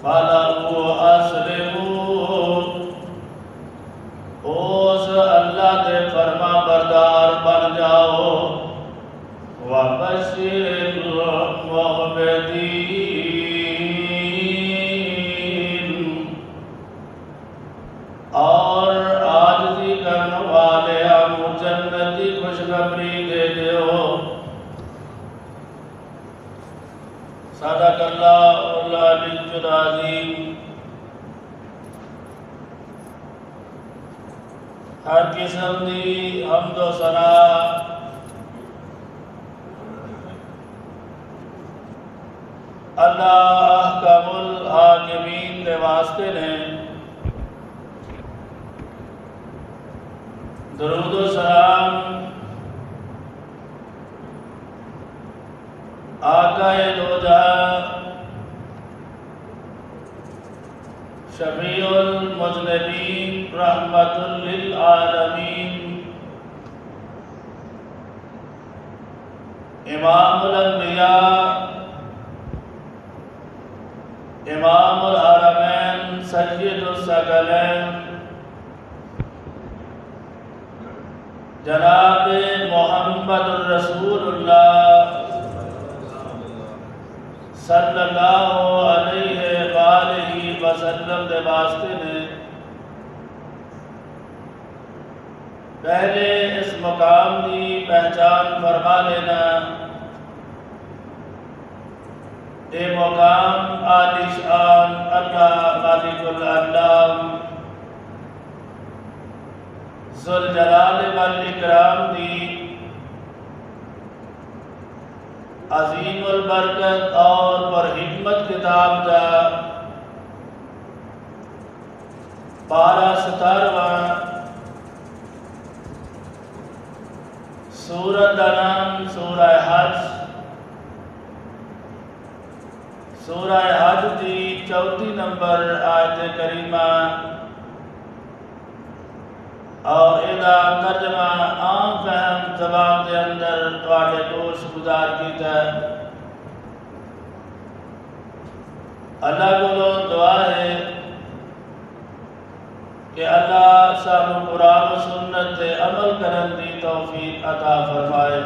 فَلَهُ أَسْلِمُوا، اس اللہ دے فرما بردار بن جاؤ، وَبَشِّرِ الْمُخْبِتِينَ، اور عاجزی کرنے والے ہم جنت کی خوشخبری دے دیو۔ صدق اللہ العلی العظیم۔ ہر قسم دی حمد و ثنا اللہ احکم الحاکمین دے واسطے نے، درود و سلام آقا دو جہاں شفیع المذنبین رحمت للعالمین امام الانبیاء امام الحرمین سید الثقلین جناب محمد الرسول اللہ صلی اللہ علیہ وآلہ وسلم دے واسطے نے پہلے اس مقام کی پہچان فرما لینا۔ اے مقام عالی شان اللہ مالک الانام ذوالجلال والاکرام دی عظیم البرکت اور پرحکمت کتاب کا 12 سورۃ کا نام سورہ حج، سورہ حج کی 34 نمبر آیت کریمہ اور ادا ترجمہ عام فہم زبان کے اندر تواڈے گوش گزار کیتا ہے۔ اللہ کو دعا ہے کہ اللہ سانو قرآن و سنت تے عمل کرن دی توفیق عطا فرمائے۔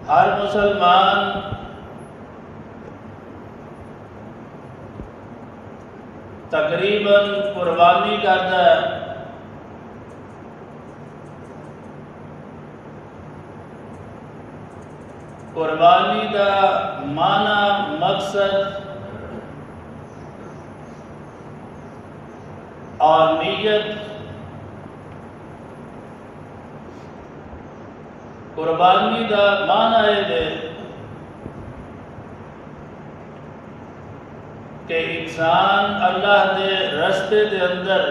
ہر مسلمان تقریباً قربانی کرتا ہے، قربانی کا معنی مقصد اور نیت۔ قربانی کا معنی ہے کہ انسان اللہ دے رستے دے اندر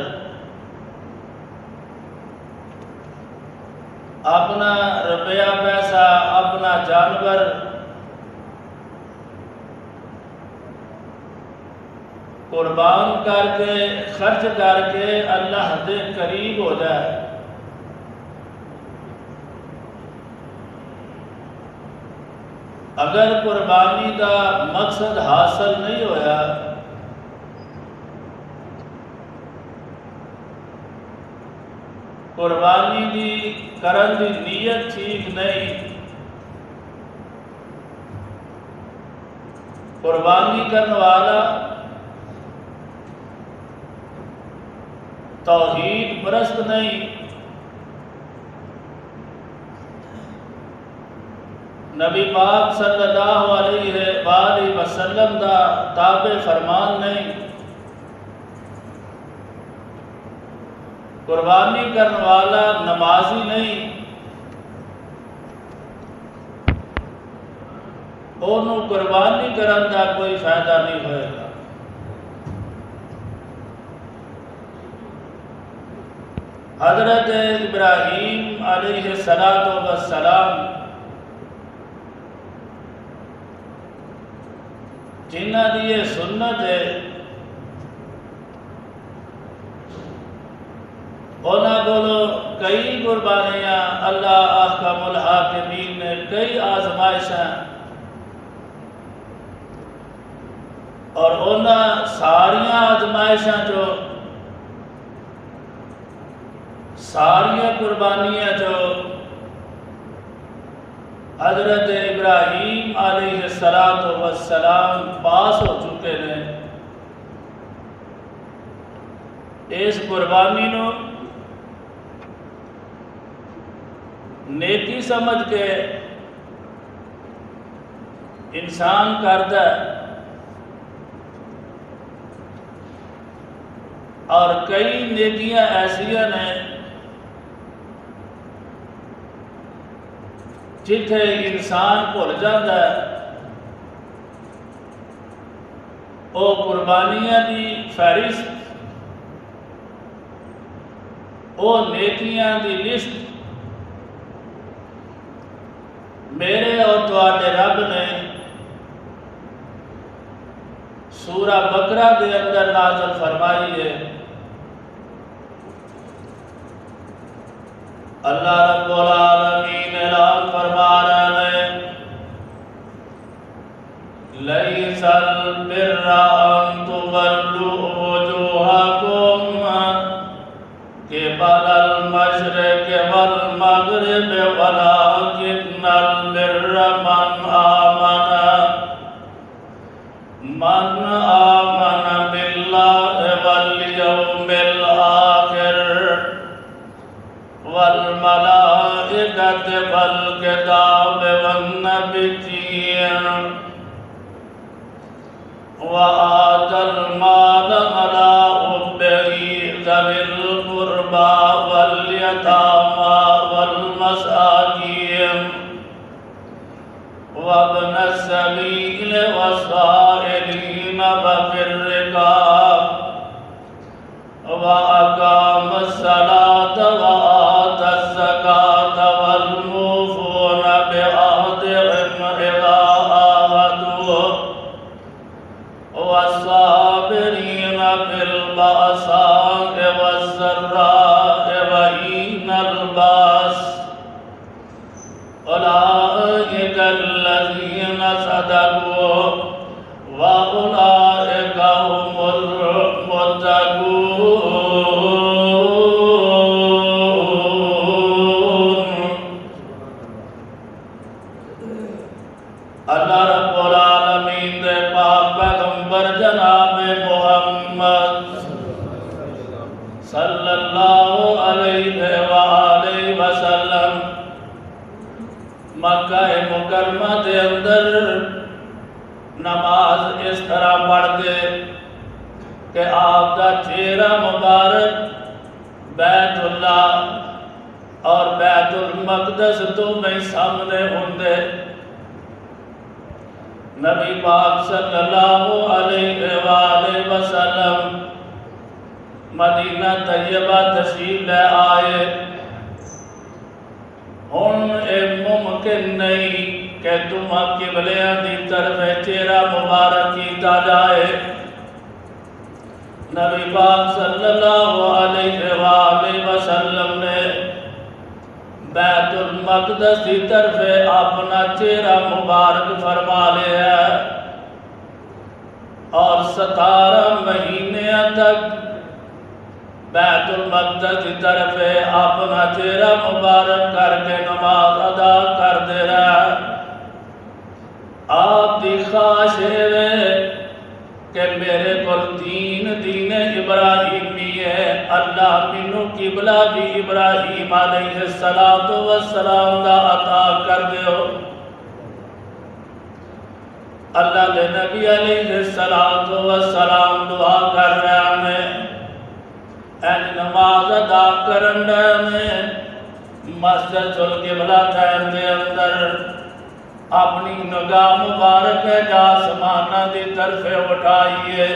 اپنا روپیہ پیسہ اپنا جانور قربان کر کے خرچ کر کے اللہ دے قریب ہو جائے۔ اگر قربانی کا مقصد حاصل نہیں ہویا قربانی دی کرن دی نیت ٹھیک نہیں، قربانی کرنے والا توحید پرست نہیں، نبی پاک صلی اللہ علیہ وآلہ وسلم دا تابع فرمان نہیں، قربانی کرنے والا نمازی نہیں، انہوں قربانی کرن دا کوئی فائدہ نہیں ہوئے گا۔ حضرت ابراہیم علیہ السلام جنہ دی یہ سنت ہے، انہاں کولوں کئی قربانیاں اللہ احکم الحاکمین نے کئی آزمائشاں اور انہاں ساریاں آزمائشاں جو ساریاں قربانیاں جو حضرت ابراہیم علیہ السلام پاس ہو چکے ہیں، اس قربانی نو نیکی سمجھ کے انسان کرتا ہے، اور کئی نیکیاں ایسیاں ہیں جتھے انسان بھول جاتا ہے، وہ قربانیاں دی فہرست، وہ نیکیاں دی لسٹ میرے اور تواڈے رب نے سورہ بقرہ دے اندر نازل فرمائی ہے۔ اللہ رب العالمین اعلان فرما رہے ہیں، لیس البر ان تولوا وجوہکم قبل المشرق والمغرب ولکن البر من آمن باللہ والیوم الآخر والملائکۃ والکتاب والنبیین وآتى المال على حبه ذوي القربى واليتامى والمساكين وابن السبيل والسائلين وفي الرقاب وأقام الصلاة وآتى الزكاة والموفون بعهدهم إذا عاهدوا والصابرين في البأساء والضراء وحين البأس أولئك الذين صدقوا وأولئك هم المتقون۔ اللہ رب العالمین دے پاک پیغمبر جناب محمد صلی اللہ علیہ وآلہ وسلم مکہ مکرمہ دے اندر نماز اس طرح پڑھ دے کہ آپ دا چہرہ مبارک بیت اللہ اور بیت المقدس تو میں سامنے ہوندے۔ نبی پاک صلی اللہ علیہ وآلہ وسلم مدینہ طیبہ تشریف لے آئے۔ ہن اے ممکن نہیں کہ تم قبلے دی طرف چہرہ مبارک کیتا جائے۔ نبی پاک صلی اللہ علیہ وآلہ وسلم نے بیت المقدس کی طرف اپنا چہرہ مبارک فرما لیا اور 17 مہینے تک بیت المقدس کی طرف اپنا چہرہ مبارک کر کے نماز ادا کر دے رہا۔ آپ دی خواہش ہے کہ میرے کو دین ابراہیمی ہے، اللہ منو قبلہ بھی ابراہیم علیہ السلام دا عطا کر دیو۔ اللہ دے نبی علیہ السلام دعا کر رہے ہیں، این نماز ادا کرن رہے ہیں۔ مسجد القبلہ دے اندر اپنی نگاہ مبارک آسمانہ دی طرف اٹھائیے۔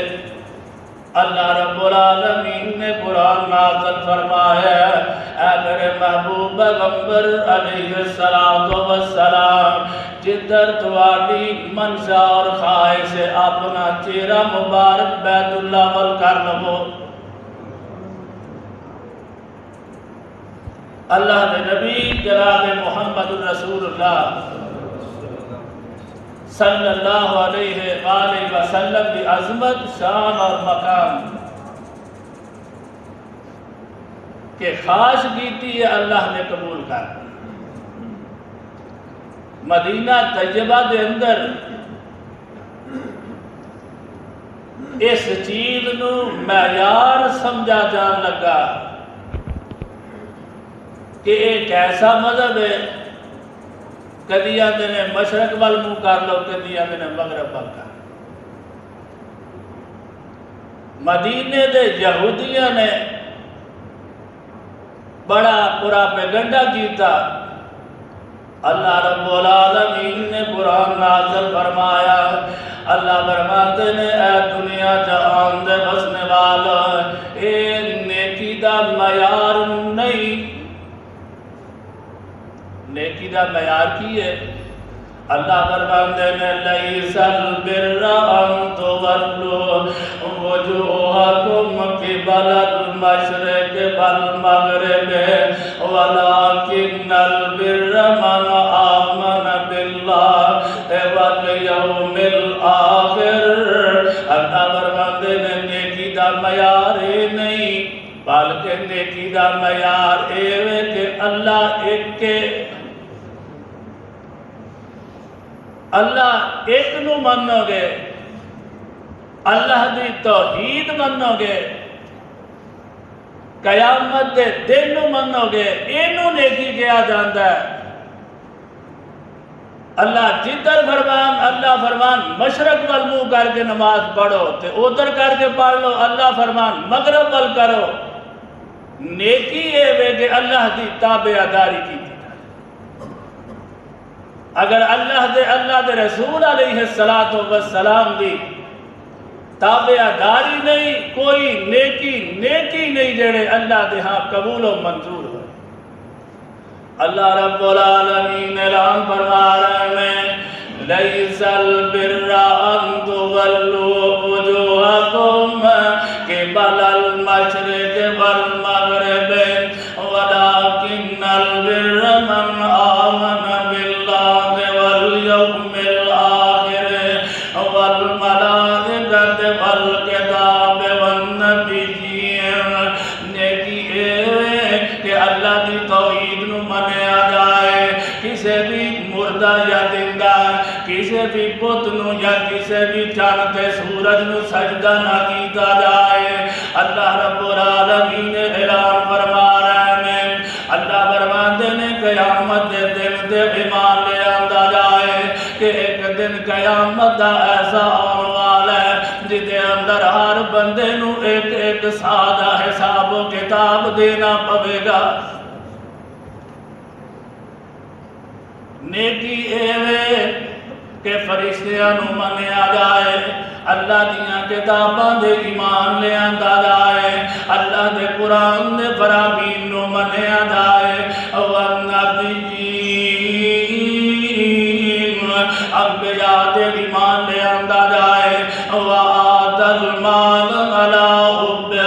اللہ رب العالمین نے قرآن نازل فرمایا، اے میرے محبوب پیغمبر علیہ السلام، جدھر تواڈی منشا اور خواہش سے اپنا چہرہ مبارک بیت اللہ ول کر لو۔ اللہ کے نبی جناب محمد رسول اللہ صلی اللہ علیہ وآلہ وسلم کی عظمت، شان اور مقام کہ خواہش کیتی ہے اللہ نے قبول کر۔ مدینہ طیبہ دے اندر اس چیز نو معیار سمجھا جان لگا کہ ایک ایسا مذہب ہے، کدی آندے نے مشرق وال منہ کر لو، کدی آندے نے مغرب وال کر۔ مدینے دے یہودیاں نے بڑا پراپیگنڈا کیتا۔ اللہ رب العالمین نے قرآن نازل فرمایا، اللہ فرماتے نے اے دنیا جہان دے بسنے والا، اے نیکی دا معیار نہیں۔ نیکی دا معیار کی ہے؟ اللہ فرماتے نے لیس البر ان تولوا وجوہکم قبل المشرق والمغرب ولکن البر من آمن باللہ والیوم الآخر۔ اللہ فرماتے نے نیکی دا معیار نہیں، بلکہ نیکی دا معیار ہے کہ اللہ ایک کے اللہ ایک نو منو گے، اللہ دی توحید منو گے، قیامت دے دن نو منو گے، اینو نیکی کیا جاندہ ہے۔ اللہ جدر فرمان، اللہ فرمان مشرق وال منہ کر کے نماز پڑھو تے ادھر کر کے پڑھ لو، اللہ فرمان مغرب وال کرو۔ نیکی ہے کہ اللہ دی تابعداری کی۔ اگر اللہ دے رسول علیہ السلام دی تابعداری نہیں، کوئی نیکی نہیں جڑے اللہ دے ہاں قبول و منظور ہوئے۔ اللہ رب العالمین اعلان فرما رہے ہیں لیس البر ان تولوا وجوہکم قبل المشرق والمغرب ولکن البر من آمن باللہ والیوم الآخر والملائکۃ والکتاب والنبیین۔ نیکی ہے کہ اللہ دی توحید نو منیا جائے، کسے بھی مردہ یا زندہ، کسے بھی بت نو یا کسے بھی چاند تے سورج نو سجدہ نہ کیتا جائے۔ اللہ رب العالمین اعلان فرما رہے ہیں، اللہ فرماتے نے قیامت دے دن تے ایمان لے آندا جائے کہ ایک دن قیامت دا ایسا آن والا ہے جدے اندر ہر بندے نو ایک سادہ حساب و کتاب دینا پوے گا۔ نیکی ایوے کہ فرشتیاں نو منیا جائے، اللہ دیاں کتاباں دے ایمان لے آندا جائے، اللہ دے قرآن دے فرامین نو منیا جائے، والنبیین انبیاء دے ایمان لے آندا جائے، وآت المال علی حبہ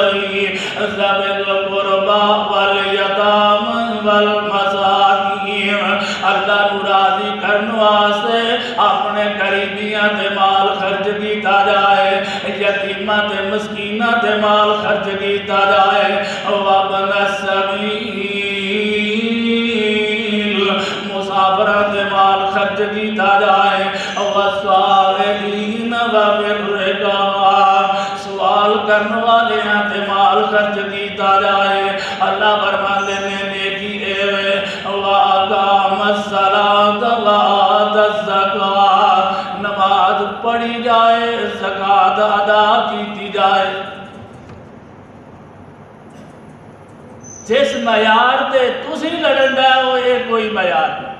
ذوی القربى والیتام والمساکین۔ اللہ نو راضی کرنے واسطے اپنے قریبیاں تے مال خرچ کیتا جائے، یتیماں تے مسکیناں تے مال خرچ کیتا جائے، وابن السبیل مسافراں تے مال خرچ کیتا جائے، والصالحین وفی الرقاب سوال کرنے والیاں تے مال خرچ کیتا جائے۔ اللہ فرماتے نے نیکی ایوے وَأَقَامَ الصَّلَاةَ وَآتَى الزَّكَاةَ، نماز پڑھی جائے، زکوٰۃ ادا کیتی جائے۔ جس معیار تے تسی لڑن دے ہو یہ کوئی معیار نہیں۔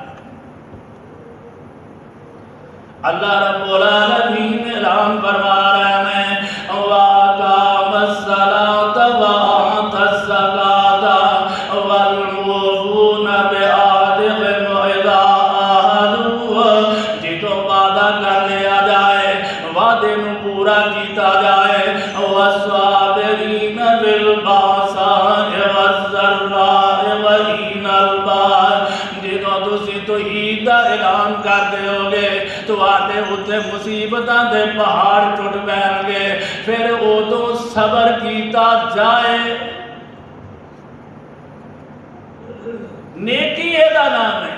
اللہ رب العالمین اعلان فرما رہے ہیں وَأَقَامَ الصَّلَاةَ وَآتَى الزَّكَاةَ وَالْمُوفُونَ بِعَهْدِهِمْ إِذَا عَاهَدُوا، جتوں وعدہ کر لیا جائے وعدے نو پورا کیتا جائے، وَالصَّابِرِينَ بِالْبَأْسَاءِ وَالضَّرَّاءِ وَحِینَ الْبَأْسِ، جتوں تسی توحید دا اعلان ختم کر دیو گے تو آتے ہوتے مصیبتاں دے پہاڑ ٹوٹ بین گے پھر ادو صبر کیتا جائے نیکی ایدہ نام ہے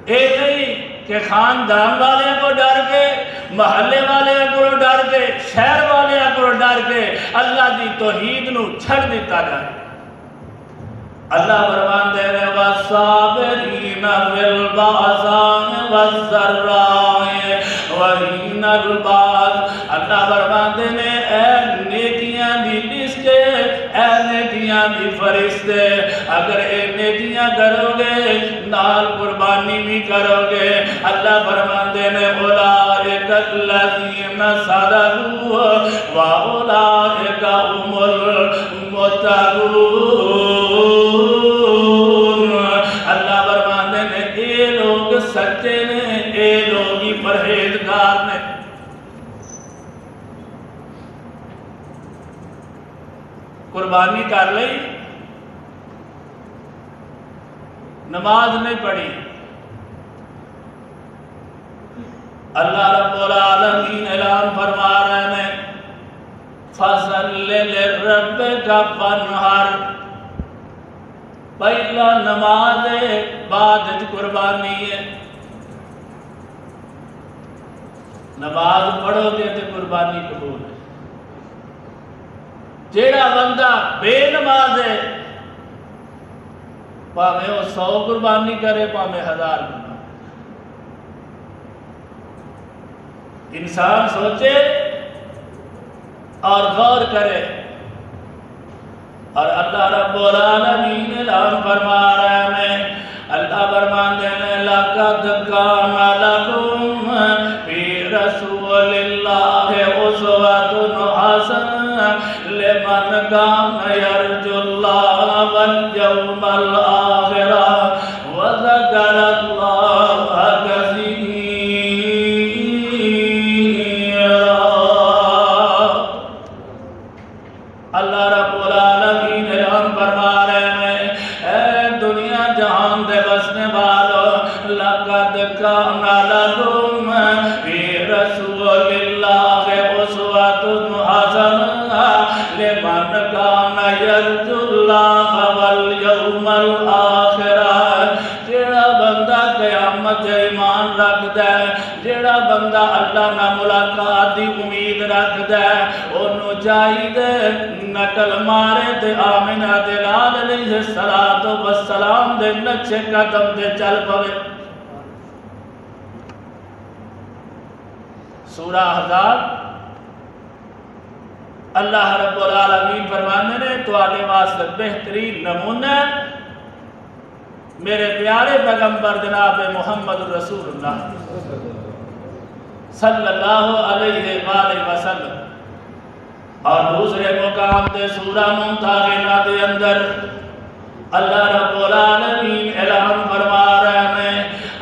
اے نہیں کہ خاندان والے کو ڈر کے محلے والے کو ڈر کے شہر والے کو ڈر کے اللہ دی توحید نو چھڑ دیتا جائے اللہ فرمان دے رہے وَالصَّابِرِينَ فِي الْبَأْسَاءِ وَالضَّرَّاءِ وَحِينَ الْبَأْسِ اللہ فرمان دے نے اے نیکیاں دی لسٹ اے نیکیاں دی فرشتے اگر اے نیکیاں کرو گے نال قربانی بھی کرو گے اللہ فرمان دے نے اولئک الذین صدقوا واولئک هم المتقون اللہ فرمان دے نے اے لوگ سچے نے اے لوگ ہی پرہیزگار نے قربانی کر لئی نماز نہیں پڑھی اللہ رب العالمین اعلان فرما رہے ہیں فَصَلِّ لِرَبِّكَ وَانْحَرْ پہلا نماز ہے بعد قربانی ہے نماز پڑھو گے تو قربانی قبول ہے جیڑا بندہ بے نماز ہے پاہمیں وہ 100 قربانی کرے پاہمیں 1000 قربانی انسان سوچے اور غور کرے اور اللہ رب العالمین اعلان فرما رہے ہیں اللہ فرمان دینے لَقَدْ كَانَ لَكُمْ فِي رَسُولِ اللَّهِ أُسْوَةٌ حَسَنَةٌ لِمَنْ كَانَ يَرْجُو اللَّهَ وَالْيَوْمَ الْآخِرَ وَذَكَرَ اللَّهَ كَثِيرًا اللہ رب العالمین اعلان فرما رہے ہیں اے دنیا جہان دے بسنے والو لَقَدْ كَانَ لَكُمْ فِي رَسُولِ اللَّهِ أُسْوَةٌ حَسَنَةٌ لِمَنْ كَانَ يَرْجُو اللَّهَ وَالْيَوْمَ الْآخِرَ جیڑا بندہ قیامت ایمان رکھ دے جیڑا بندہ اللہ نہ ملاقات دی امید رکھ دے انہوں چاہی دے نقل مارے دے آمنہ دلال علیہ السلام دے نچے قدم دے چل پوے سورہ احزاب اللہ رب العالمین فرمانے نے تو آنے واسطے بہترین نمونہ میرے پیارے پیغمبر جناب محمد رسول اللہ صلی اللہ علیہ وآلہ وسلم اور دوسرے مقام دے سورہ ممتحنہ دے اندر اللہ رب العالمین اعلان فرما رہے ہیں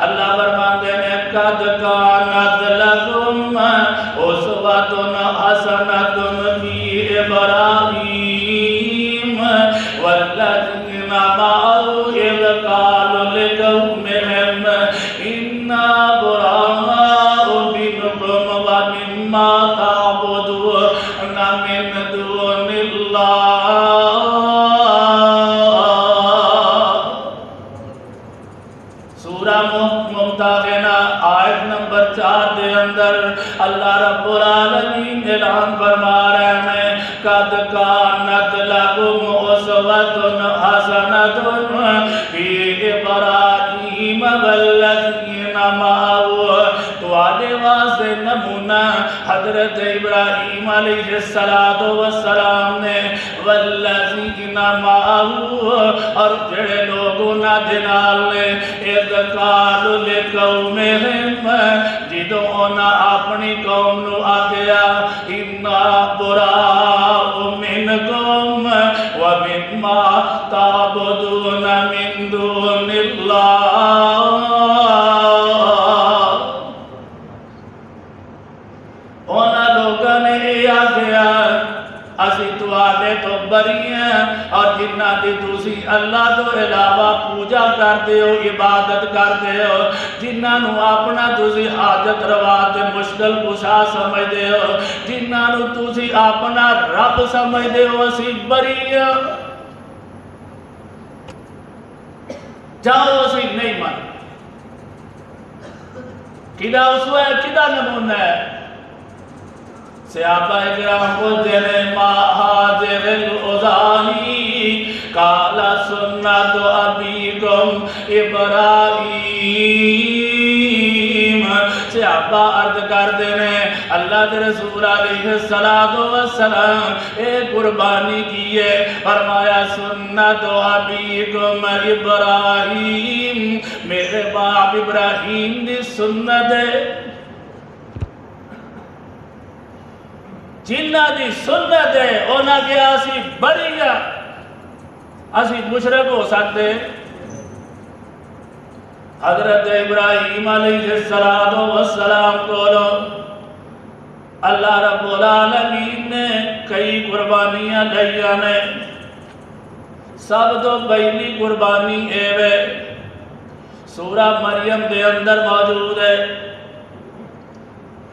اللہ فرمان دینے قد کانت لکم اسوۃ حسنۃ فی ابراہیم والذین معه اذ قالوا لقومهم انا براء منکم ومما تعبدون من دون اللہ سورہ ممتحنہ آیت نمبر 4 دے اندر اللہ رب العالمین اعلان فرما رہے ہیں قد کانت لکم اسوۃ حسنۃ فی ابراہیم والذین معه تو آدھے واسطے نمونہ حضرت ابراہیم علیہ السلام نے والذین معه اور جڑے لوگوں نہ دنال نے اذ قالوا لقومهم جدوں انہاں اپنی قوم نو آگیا انا براء منکم ومما تعبدون من دون اللہ انہاں لوگوں نے یہ آگیا اسی تو آدھے تو بری ہیں اور جنہ دی دوسری اللہ تو علاوہ پوجا کر کرتے ہو عبادت کرتے ہو جنہاں نو اپنا تسی حاجت روا تے مشکل کشا سمجھدے ہو جنہاں نو تسی اپنا رب سمجھدے ہو اسی بری جاؤ اسی نہیں مان کدہ اسوہ ہے کدہ نمونہ ہے صحابہ اکرام بولتے ہیں ما حاضر العذانی قال سنت ابیکم ابراہیم صحابہ عرض کر دینے اللہ کے رسول علیہ السلام اے قربانی کیے فرمایا سنت ابیکم ابراہیم میرے باپ ابراہیم دی سنت ہے جنہ دی سنت ہے اونا کیا اسی بڑی گا اسی مشرک ہو سکتے حضرت ابراہیم علیہ السلام کولو اللہ رب العالمین نے کئی قربانیاں لیا نے سب تو پہلی قربانی ہے سورہ مریم دے اندر موجود ہے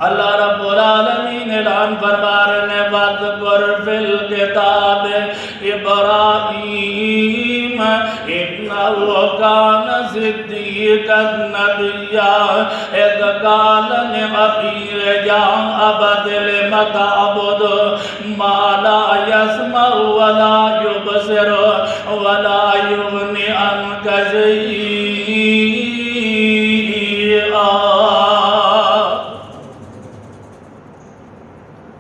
اللہ رب العالمین اعلان فرما رہے ہیں وَاذْكُرْ فِي الْكِتَابِ إِبْرَاهِيمَ إِنَّهُ كَانَ صِدِّيقًا نَبِيًّا إِذْ قَالَ لِأَبِيهِ يَا أَبَتِ لِمَ تَعْبُدُ مَا لَا يَسْمَعُ وَلَا يُبْصِرُ وَلَا يُغْنِي عَنْكَ شَيْئًا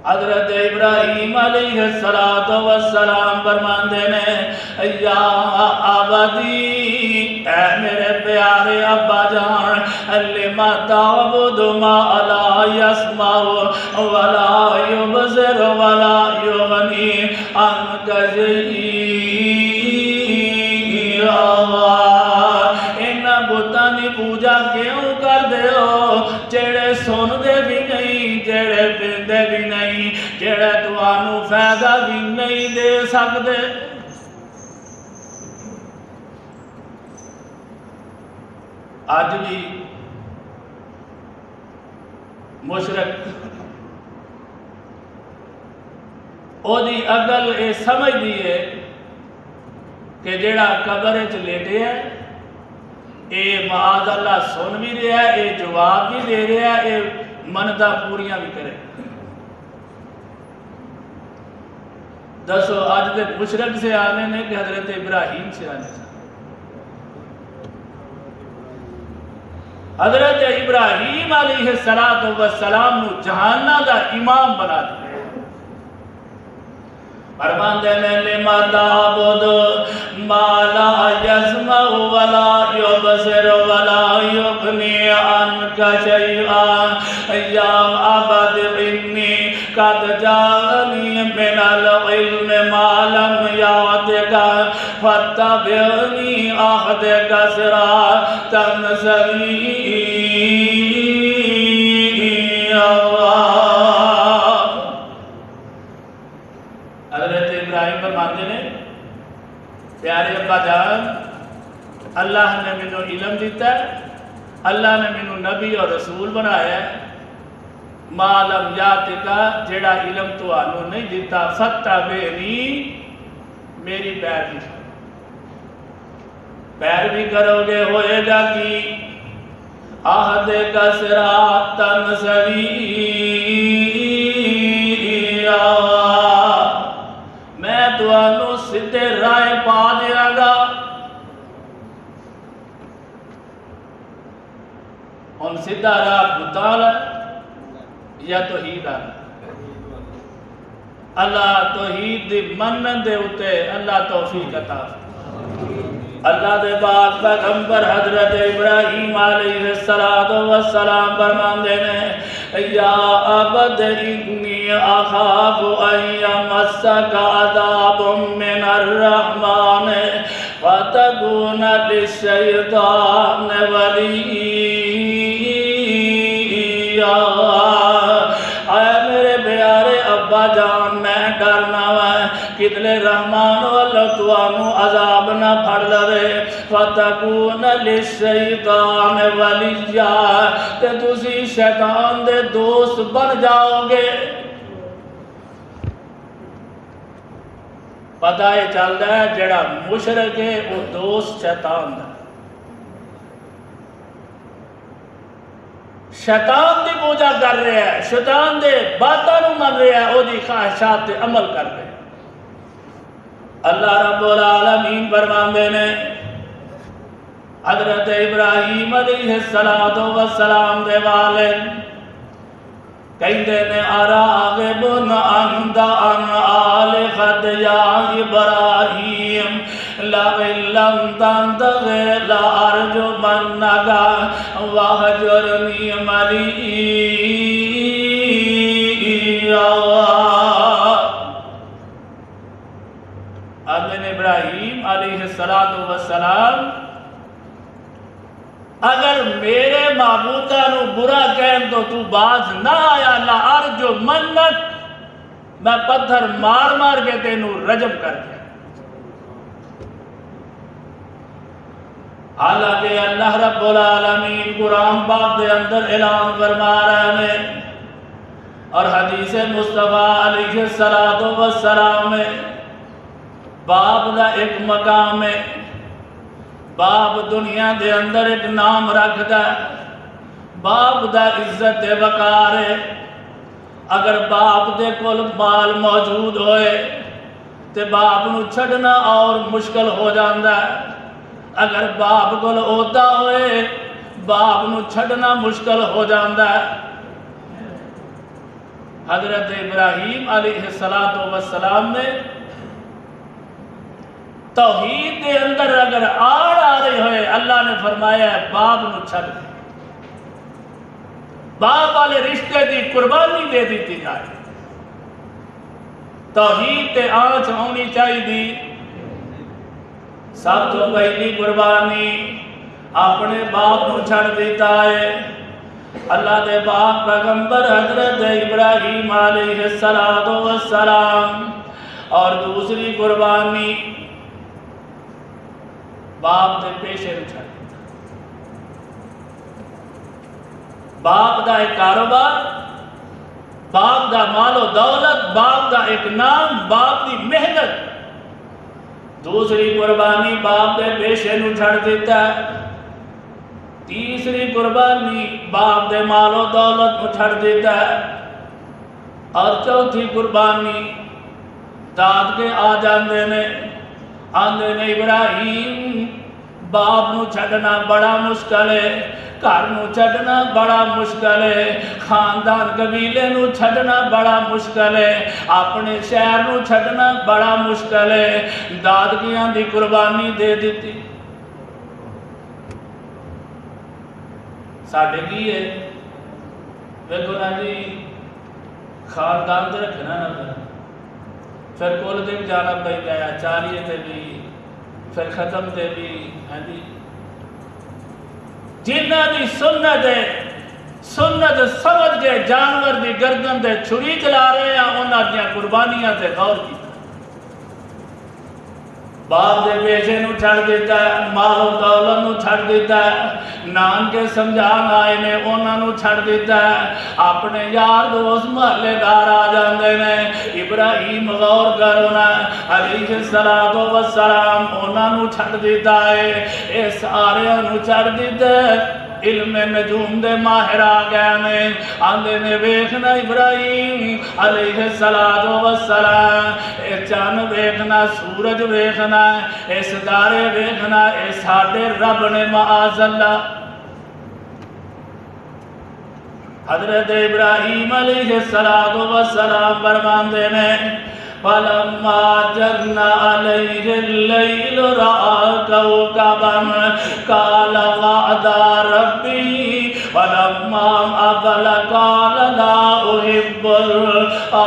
حضرت ابراہیم علیہ السلام فرمان دینے یا آبادی اے میرے پیارے ابا جان لما تعبد ما لا يسمع ولا يبصر ولا يغني عنك شيئا انہاں بتاں دی پوجا کیوں کر دے ہو جڑے سن دے بھی نہیں جڑے پھردے بھی نہیں جڑے توانو فائدہ بھی نہیں دے سکتے آج بھی مشرک او دی عقل اے سمجھ دیئے کہ جڑا قبر چ لیٹے ہے اے معاذ اللہ سن بھی رہا ہے اے جواب بھی دے رہا ہے اے منتہ پوریاں بھی کرے دسو آج دے مشرک سے آنے نے کہ حضرت ابراہیم سے آنے سے حضرت ابراہیم علیہ السلام نو جہانہ دا امام بنا دیا فرمان دینے لما تعبد ما لا يسمع ولا يبصر ولا يغني عنك شيئا يا عبد إني قد جاءني من العلم ما لم يأتك فاتبعني أهدك صراطا سويا حضرت ابراہیم فرماتے ہیں پیارے ابا جان اللہ نے منو علم دیتا ہے اللہ نے منو نبی اور رسول بنایا ہے ما لم یاتکا جڑا علم تو آنو نہیں دیتا فتبعنی میری پیروی کرو گے ہوئے گا کی اہدک صراطا سویا میں توانو سدھے رائے پا دیا گا ہم سدھا راہ بتالا یا توحید آنا اللہ توحید دی منن دے اتے اللہ توفیق عطا اللہ دے پاک پیغمبر حضرت ابراہیم علیہ السلام فرمان دینے یا عبد انی اخاف ان یمسک عذاب من الرحمن فتکون للشیطان ولیا اے میرے پیارے ابا جان میں ڈرنا ہے کتلے رحمان واللہ تانوں عذاب نہ پھڑ لوے فتکون للشیطان ولیا تے تسی شیطان دے دوست بن جاؤ گے۔ پتہ یہ چلتا ہے جڑا مشرک ہے وہ دوست شیطان دا، شیطان دی پوجا کر رہے ہیں، شیطان دے باتوں من رہے ہیں، وہ دی خواہشات تے عمل کر رہے ہیں۔ اللہ رب العالمین فرماندے نے حضرت ابراہیم علیہ السلام دے والد کہندے نے اراغب انت عن آلہتک یا ابراہیم لئن لم تنتہ لأرجمنک واہجرنی ملیعا۔ حضرت ابراہیم علیہ السلام اگر میرے معبودہ نو برا کہن تو باز نہ آیا لأرجمنک، میں پتھر مار مار کے تینوں رجم کر دیا۔ حالانکہ اللہ رب العالمین قرآن پاک دے اندر اعلان فرما رہے ہیں اور حدیث مصطفیٰ علیہ السلام میں باپ دا ایک مقام ہے، باپ دنیا دے اندر ایک نام رکھتا ہے، باپ دا عزت وقار ہے۔ اگر باپ دے کول مال موجود ہوئے تے باپ نو چھڑنا اور مشکل ہو جاندہ ہے، اگر باپ کول عہدہ ہوئے باپ نو چھڑنا مشکل ہو جاندہ ہے۔ حضرت ابراہیم علیہ السلام نے توحید دے اندر اگر آڑ آ رہے ہوئے اللہ نے فرمایا ہے باپ نو چھڑ دے، باپ والے رشتے دی قربانی دے دیتی جائے۔ توحید تے آنچ ہونی چاہیے دی، سب تو پہلی قربانی اپنے باپ نو چھڑ دیتا ہے۔ اللہ دے باپ پیغمبر حضرت ابراہیم علیہ السلام، اور دوسری قربانی باپ دے پیشے نو چھڑ دیتا۔ باپ دا ایک کاروبار، باپ دا مال و دولت، باپ دا ایک نام، باپ دی محنت، دوسری قربانی باپ دے پیشے نو چھڑ دیتا ہے۔ تیسری قربانی باپ دے مال و دولت نو چھڑ دیتا ہے، اور چوتھی قربانی داد کے آ جاندے نے آندے نے ابراہیم باپ نو چھڑنا بڑا مشکل ہے، گھر نو چھڑنا بڑا مشکل ہے، خاندان قبیلے نو چھڑنا بڑا مشکل ہے، اپنے شہر نو چھڑنا بڑا مشکل ہے، دادگیاں دی قربانی دے دیتی۔ ساڑھے کی ہے ویکو نا جی خاندان تے رکھنا نہ کرنا، پھر کل دن جانا پہ گیا، چالیے تے بھی، پھر ختم تے بھی، جنہ دی سنت ہے، سنت سمجھ کے جانور دی گردن دے چھری چلا رہے ہیں، انہاں دیا قربانیاں تے غور کی۔ باپ دے پیشے نو چھڑ دیتا ہے، مال و دولت نو چھڑ دیتا ہے، نان کے سمجھان آئے نے انہاں نو چھڑ دیتا ہے، اپنے یار دوست محلے دار آ جاندے نے۔ ابراہیم غور کرنا علیہ السلام انہاں نو چھڑ دیتا ہے، اے سارے نو چھڑ دیتا ہے۔ علم نجوم دے ماہر آ گئے نے، آندے نے ویکھنا ابراہیم علیہ السلام، اے چاند ویکھنا، سورج ویکھنا، اے ستارے ویکھنا، اے ساڈے رب نے معاذ اللہ۔ حضرت ابراہیم علیہ السلام فرماندے نے فَلَمَّا جَنَّ عَلَيْهِ اللَّيْلُ رَأَىٰ كَوْكَبًا قَالَ وَعْدَ رَبِّي فَلَمَّا أَفَلَ قَالَ لَا أُحِبُّ الْآفِلِينَ۔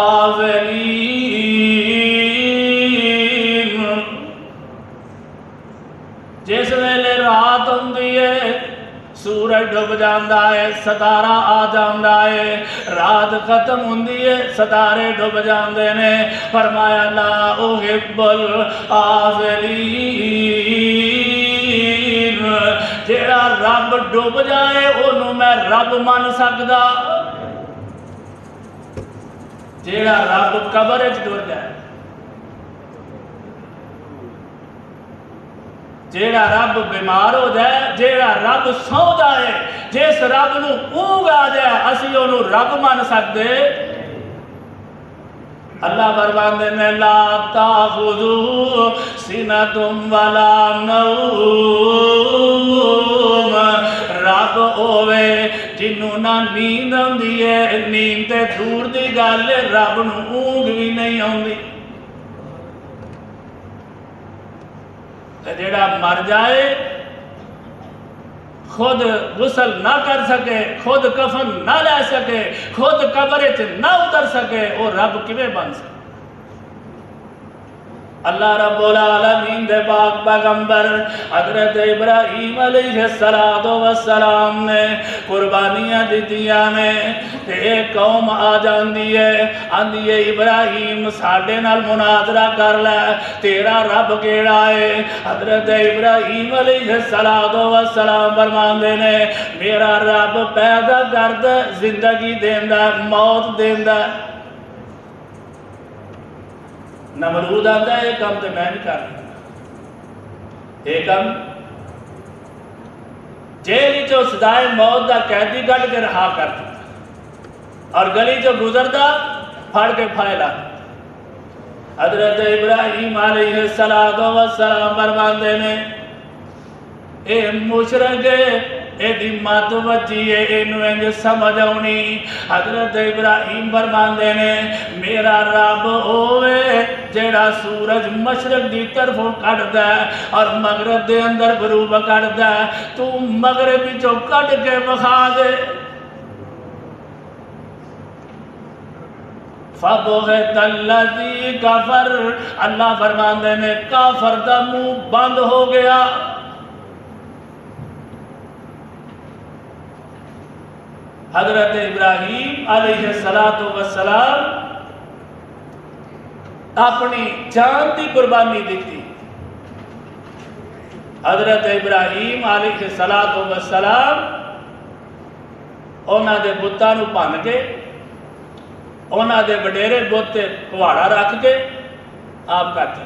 جس ویلے رات ہوندی ہے، سورج سورج ڈب جاندا ہے، ستارہ آ جاندا ہے، رات ختم ہوندی ہے، ستارے ڈب جاندے نے۔ فرمایا لا احب الآفلین، جیڑا رب ڈب جائے انہوں میں رب من سکدا، جیڑا رب قبر وچ ڈر جائے، جیڑا رب بیمار ہو جائے، جیڑا رب سو جائے، جس رب نو اونگ آ جائے اسی انہوں رب مان سکتے۔ اللہ فرماندے نے لا تاخذو سنتم ولا نوم، رب ہووے جنوں نہ نیند آندی ہے، نیند تے دور دی گل ہے، رب نو اونگ بھی نہیں آندی۔ جیڑا مر جائے، خود غسل نہ کر سکے، خود کفن نہ لے سکے، خود قبر وچ نہ اتر سکے، وہ رب کیویں بن سکے؟ اللہ رب العالمین دے پاک پیغمبر حضرت ابراہیم علیہ السلام نے قربانیاں دیتیاں نے، تے ایک قوم آ جاندی ہے، آندی ہے ابراہیم ساڈے نال مناظرہ کر لے، تیرا رب کیڑا ہے؟ حضرت ابراہیم علیہ السلام فرماندے نے میرا رب پیدا کردا، زندگی دیندا، موت دیندا۔ نمرود آتا ہے، یہ کام تو میں نہیں کر رہا، یہ کام جیلی جو صدائے موت دا قیدی گھٹ کے رہا کرتا اور گلی جو گزردا پھڑ کے پھائلا۔ حضرت ابراہیم علیہ السلام فرماندے نے اے مشرک اے دی مات وجی ہے، اینو انج سمجھ آؤنی۔ حضرت ابراہیم فرماندے نے میرا رب ہوئے جیڑا سورج مشرق دی طرفوں کٹدا ہے اور مغرب دے اندر غروب کردا ہے، تو مغرب جو کٹ کے بخا دے۔ فَبُغِتَ الَّذِي کافر، اللہ فرماندے نے کافر دا منہ بند ہو گیا۔ حضرت ابراہیم علیہ السلام اپنی جان دی قربانی دیتی۔ حضرت ابراہیم علیہ السلام اونا دے بتاں نو بھن کے، اونا دے وڈیرے بت تے کہواڑا رکھ کے آپ کرتے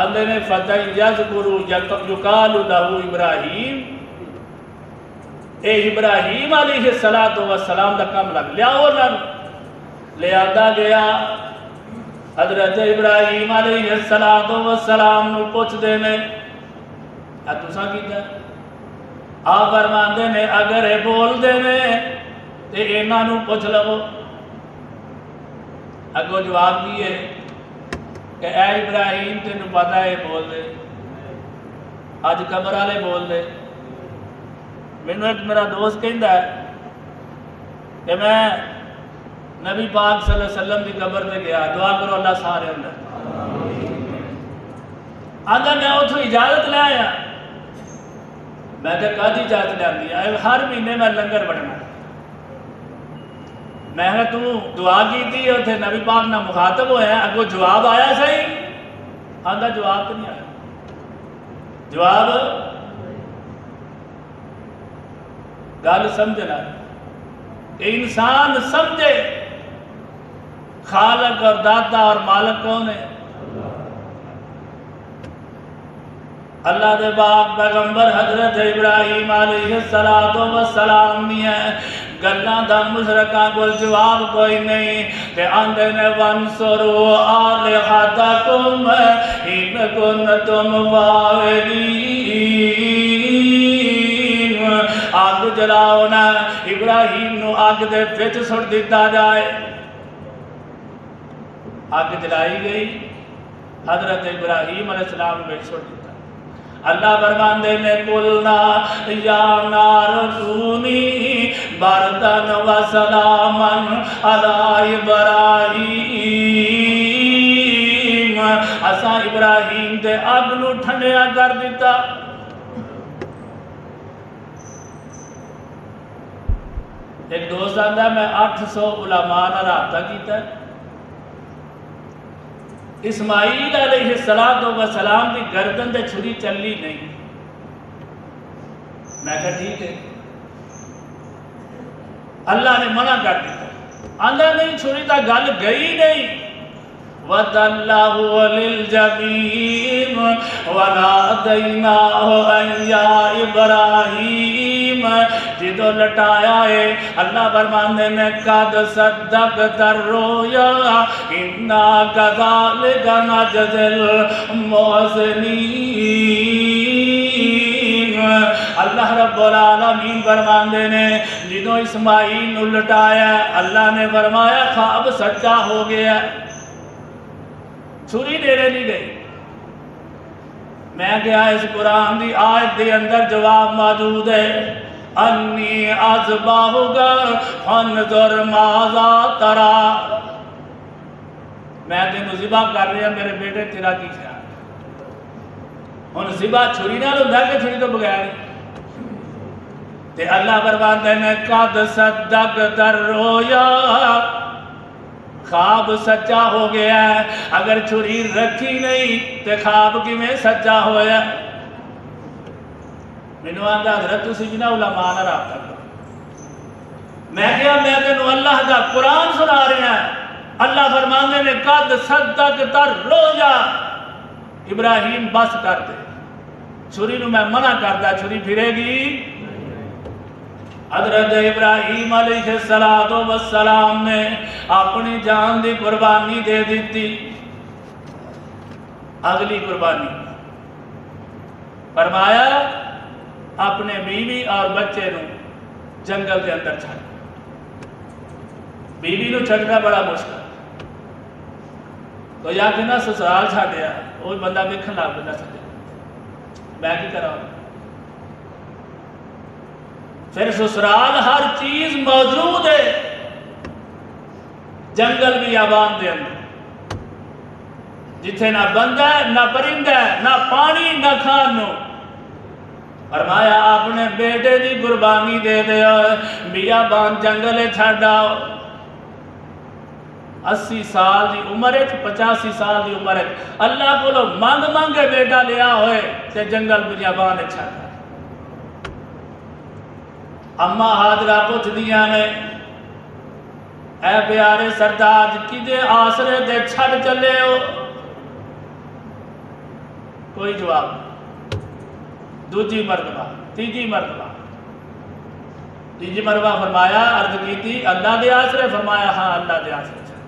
آندے نے فتح یذکرو یقال لہو ابراہیم، اے ابراہیم علیہ السلام دا کم لگ لیا اونا لے آدھا گیا۔ حضرت ابراہیم علیہ السلام نو پوچھ دینے تُساں کیتا؟ آپ فرماندے نے اگر اے بول دینے تے اینا نو پوچھ لگو۔ اگو جواب دیئے کہ اے ابراہیم تینو پتہ ہے بول دے، آج قبر والے بول دے۔ میں نے ایک میرا دوست کہندا ہے کہ میں نبی پاک صلی اللہ علیہ وسلم کی قبر میں گیا، دعا کرو اللہ سارے اندر آدھا میں اتھو اجازت لے آیا۔ میں کہ کدی اجازت لے آندی ہے؟ ہر مہینے میں لنگر بڑھنا۔ میں کہ تو دعا کی تھی اتھے نبی پاک نہ مخاطب ہوئے ہیں، اگو جواب آیا صحیح؟ آدھا جواب تو نہیں آیا۔ جواب گل سمجھنا کہ انسان سمجھے خالق اور داتا اور مالک کون ہے؟ اللہ دے پاک پیغمبر حضرت ابراہیم علیہ السلام نہیں ہے، گلاں دا مشرکاں کول جواب کوئی نہیں، تے آندے نے وَانْصُرُوا آلِهَتَكُمْ إِن كُنتُمْ فَاعِلِينَ۔ آگ جلاؤ نا، ابراہیم نو آگ دے وچ سٹ دیتا جائے۔ آگ جلائی گئی، حضرت ابراہیم علیہ السلام وچ سٹ دیتا۔ اللہ فرماندے نے قُلْنَا يَا نَارُ كُونِي بَرْدًا وَسَلَامًا عَلَىٰ إِبْرَاہِيمَ، اساں ابراہیم دے آگ نو ٹھنڈیا کر دیتا۔ ایک دوست آتا ہے میں 800 علماء نہ رابطہ کیتا ہے، اسماعیل علیہ السلام کی گردن تے چھری چلی نہیں۔ میں کہا ٹھیک ہے، اللہ نے منع کر دیا، آندھا نہیں چھری تا گل گئی نہیں۔ وَتَلَّهُ لِلْجَبِينِ وَنَادَيْنَاهُ أَن يَا إِبْرَاهِيمَ، جدو لٹایا ہے اللہ فرماندے نے قَدْ صَدَّقْتَ الرُّؤْيَا إِنَّا كَذَلِكَ نَجْزِي الْمُحْسِنِينَ۔ اللہ رب العالمین فرماندے نے جدو اسماعیل نو لٹایا اللہ نے فرمایا خواب سچا ہو گیا، چھری نیرے نہیں گئی۔ میں کہا اس قرآن دی آیت دے اندر جواب موجود ہے، انی اذبحک فانظر ماذا تری، میں تینوں ذبح کر رہا میرے بیٹے تیرا کی خیال۔ ہن ذبح چھری نال ہوندا کہ چھری تو بغیر ہی؟ تے اللہ فرماندے نے قد صدقت الرؤیا، خواب سچا ہو گیا ہے۔ اگر چھری رکھی نہیں تے خواب کی میں سچا ہویا۔ مینوں آندا حضرت تسی بھی نہ علماء نہ رابطہ کرو۔ میں کہا میں تینوں اللہ دا قرآن سنا رہا ہے، اللہ فرماندے نے قد صدقت الرؤیا، ابراہیم بس کر دے، چھری نو میں منع کردا، چھری پھرے گی۔ حضرت ابراہیم علیہ السلام نے اپنی جان دی قربانی دے دیتی۔ اگلی قربانی فرمایا اپنے بیوی اور بچے نو جنگل کے اندر چھڑ، بیوی نو چھڑنا بڑا مشکل، تو یا کہ نہ سسرال چھڑیا وہ بندہ دیکھن لگ پہ چھڑیا، میں کی کرا پھر سسرال ہر چیز موجود ہے، جنگل بھی آبان دے اندر، جتھے نہ بندہ ہے نہ پرندہ ہے نہ پانی نہ کھانو۔ فرمایا اپنے بیٹے دی قربانی دے دے، بیابان جنگل چھڑ آؤ۔ 80 سال دی عمر ہے 85 سال دی عمر ہے، اللہ کو لو مانگ کے بیٹا لیا ہوئے تے جنگل بیابان چھڑ آؤ۔ اماں حاضرہ پوچھ دیا نے اے پیارے سردار کدے آسرے دے چھڑ چلے ہو؟ کوئی جواب نہیں۔ دوجی مرتبہ، تیجی مرتبہ، تیجی مرتبہ فرمایا عرض کی تھی اللہ دے آسرے، فرمایا ہاں اللہ دے آسرے چھڑ۔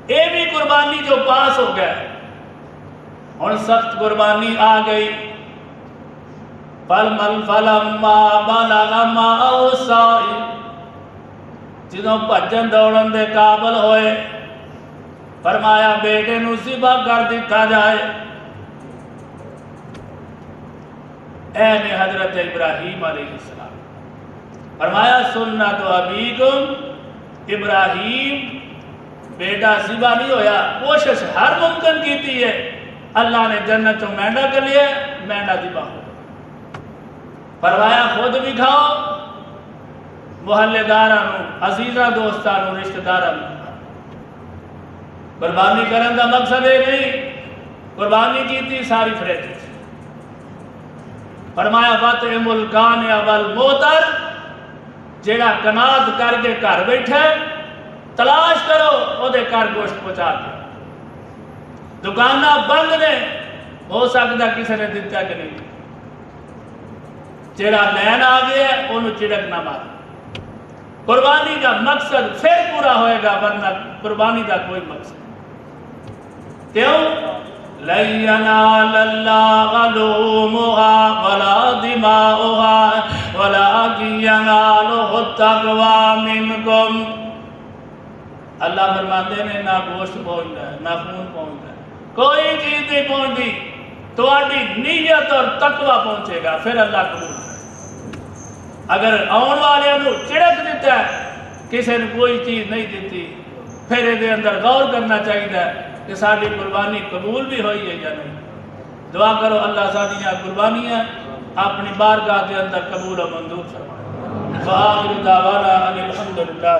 اے بھی قربانی جو پاس ہو گیا، اور سخت قربانی آ گئی۔ فَلَمَّا بَلَغَ مَعَهُ السَّعْيُ، جدوں بھجن دوڑن دے قابل ہوئے، فرمایا بیٹے نو ذبح کر دیتا جائے۔ اے نے حضرت ابراہیم علیہ السلام فرمایا سنت ابیکم، ابراہیم بیٹا ذبح نہیں ہویا، کوشش ہر ممکن کیتی ہے، اللہ نے جنت چوں مینڈا کر لیا، مینڈا ذبح ہو۔ فرمایا خود بھی کھاؤ، محلے دارانو، عزیزہ دوستانو، رشتہ دارانو۔ قربانی کرن دا مقصد ہے نہیں، قربانی کی تھی ساری فریج۔ فرمایا فَاطِعِمُ الْقَانِعَ وَالْمُعْتَرَ، جیڑا قناعت کر کے گھر بیٹھے تلاش کرو او دے گھر گوشت پہنچا دے۔ دکانہ بند نے، ہو سکتا کسی نے دیتا کہ نہیں، جیڑا لین آ گیا ہے انہوں چڑک نہ مار۔ قربانی کا مقصد پھر پورا ہوئے گا، ورنہ قربانی کا کوئی مقصد کیوں؟ لَن يَنَالَ اللَّهَ لُحُومُهَا وَلَا دِمَاؤُهَا وَلَكِن يَنَالُهُ التَّقْوَىٰ مِنكُمْ۔ اللہ فرماتے ہیں نہ گوشت پہنچتا ہے نہ خون پہنچتا ہے، کوئی چیز نہیں پہنچتی، تواڈی نیت اور تقوی پہنچے گا، پھر اللہ قبول کرے۔ اگر آن والے انہوں چڑک دیتا ہے، کسی نے کوئی چیز نہیں دیتی، پھر دے اندر غور کرنا چاہیے کہ ساری قربانی قبول بھی ہوئی ہے یا نہیں۔ دعا کرو اللہ سادیاں قربانیاں اپنی بارگاہ دے اندر قبول و منظور فرمائے۔ وآخر دعوانا ان الحمد للہ